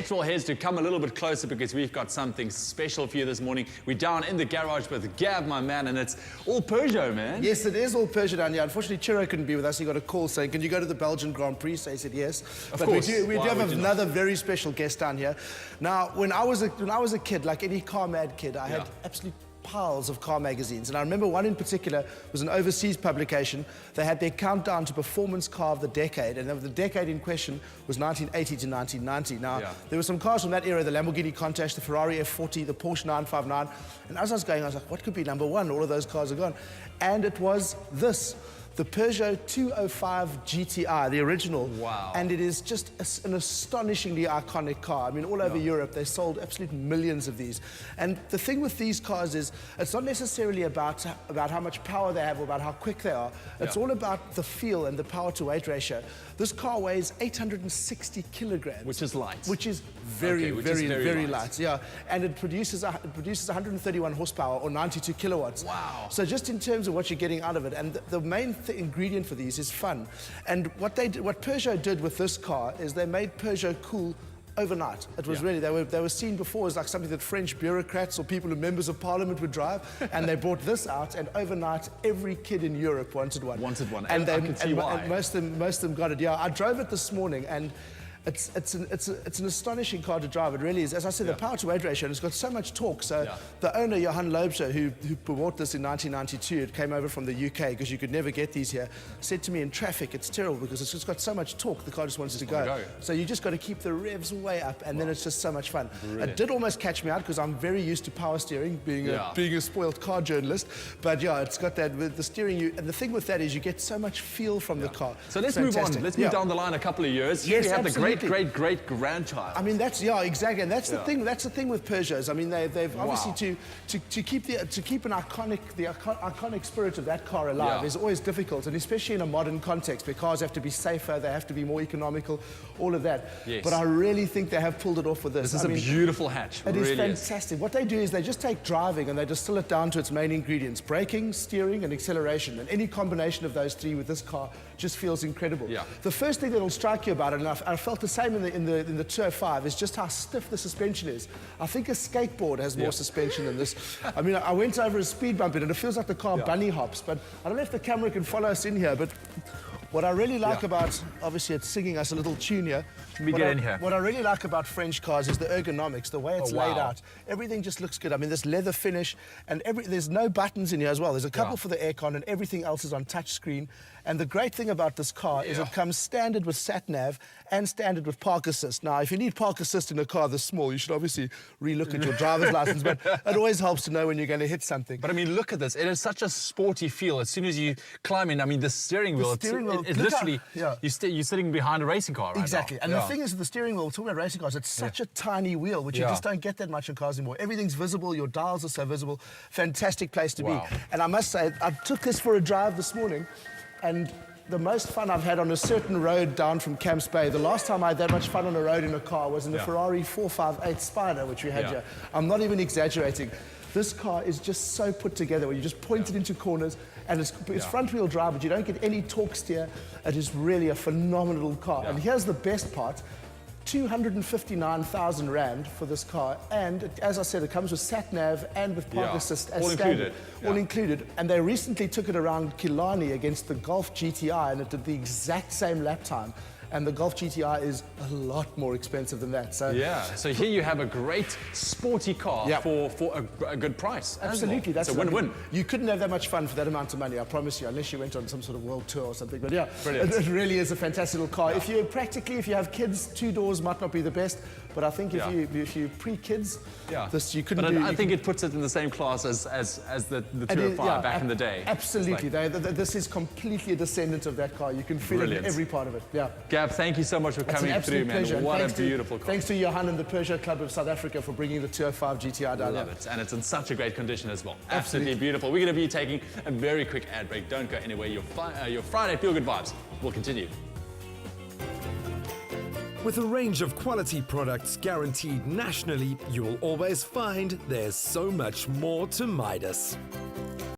petrol heads to come a little bit closer because we've got something special for you this morning. We're down in the garage with Gab, my man, and it's all Peugeot, man. Yes, it is all Peugeot down here. Unfortunately, Chiro couldn't be with us. He got a call saying, can you go to the Belgian Grand Prix? So he said yes. Of but course. we do have would you another very special guest down here. Now, when I was a kid, like any car mad kid, I had absolute piles of car magazines, and I remember one in particular was an overseas publication. They had their countdown to performance car of the decade, and the decade in question was 1980 to 1990. Now, there were some cars from that era: the Lamborghini Countach, the Ferrari F40, the Porsche 959. And as I was going, I was like, what could be number one? All of those cars are gone. And it was this, the Peugeot 205 GTI, the original. Wow. And it is just an astonishingly iconic car. I mean, all over Europe, they sold absolute millions of these. And the thing with these cars is, it's not necessarily about how much power they have or about how quick they are. It's all about the feel and the power-to-weight ratio. This car weighs 860 kilograms. Which is light. Which is very light. Yeah. And it produces 131 horsepower or 92 kilowatts. Wow. So just in terms of what you're getting out of it, and the main ingredient for these is fun. And what Peugeot did with this car is they made Peugeot cool overnight. It was really, they were seen before as like something that French bureaucrats or people who members of parliament would drive, and they brought this out, and overnight every kid in Europe wanted one. And I can see why. And most of them got it. Yeah, I drove it this morning, and it's an astonishing car to drive. It really is. As I said, the power-to-weight ratio, and it's got so much torque. So the owner, Johan Loebscher, who bought this in 1992, it came over from the UK because you could never get these here, said to me, in traffic, it's terrible because it's just got so much torque, the car just wants to go. So you just got to keep the revs way up, and then it's just so much fun. Brilliant. It did almost catch me out because I'm very used to power steering, being a spoiled car journalist. But yeah, it's got that with the steering. And the thing with that is you get so much feel from the car. So let's move on. Let's move down the line a couple of years. Here we have the great grandchild. I mean, that's exactly, and that's the thing. That's the thing with Peugeots. I mean, they've obviously to keep an iconic spirit of that car alive is always difficult, and especially in a modern context where cars have to be safer, they have to be more economical, all of that. Yes. But I really think they have pulled it off with this. This is a beautiful hatch. It is fantastic. What they do is they just take driving and they distill it down to its main ingredients: braking, steering, and acceleration. And any combination of those three with this car just feels incredible. Yeah. The first thing that will strike you about it, and I felt the same in the 205, is just how stiff the suspension is. I think a skateboard has more suspension than this. I mean, I went over a speed bump in it, and it feels like the car bunny hops, but I don't know if the camera can follow us in here, but what I really like about, obviously it's singing us a little tune here. Get in here. What I really like about French cars is the ergonomics, the way it's laid out. Everything just looks good. I mean, this leather finish, and there's no buttons in here as well. There's a couple for the aircon, and everything else is on touch screen. And the great thing about this car is it comes standard with sat-nav and standard with park assist. Now, if you need park assist in a car this small, you should obviously re-look at your driver's license, but it always helps to know when you're going to hit something. But I mean, look at this. It is such a sporty feel. As soon as you climb in, I mean, the steering wheel, it's literally, you're sitting behind a racing car right Exactly. now. And the thing is with the steering wheel, talking about racing cars, it's such a tiny wheel, which you just don't get that much in cars anymore. Everything's visible. Your dials are so visible. Fantastic place to be. And I must say, I took this for a drive this morning, and the most fun I've had on a certain road down from Camps Bay, the last time I had that much fun on a road in a car was in the Ferrari 458 Spider, which we had here. I'm not even exaggerating. This car is just so put together where you just point it into corners, and it's front-wheel drive, but you don't get any torque steer. It is really a phenomenal car. And here's the best part. 259,000 Rand for this car, and as I said, it comes with sat-nav and with park assist as standard. All included. And they recently took it around Killarney against the Golf GTI, and it did the exact same lap time. And the Golf GTI is a lot more expensive than that. So so here you have a great sporty car for a good price. Absolutely, that's a win-win. You couldn't have that much fun for that amount of money, I promise you, unless you went on some sort of world tour or something. But it really is a fantastic little car. If you have kids, 2 doors might not be the best, but I think if you pre-kids, this you couldn't do. I think it puts it in the same class as the 205 back in the day. Absolutely, this is completely a descendant of that car. You can feel it in every part of it. Gab, thank you so much for coming through, man. Pleasure. What a beautiful car. Thanks to Johan and the Peugeot Club of South Africa for bringing the 205 GTI down. Love it, and it's in such a great condition as well. Absolutely beautiful. We're going to be taking a very quick ad break. Don't go anywhere. Your Friday Feel Good Vibes will continue. With a range of quality products guaranteed nationally, you will always find there's so much more to Midas.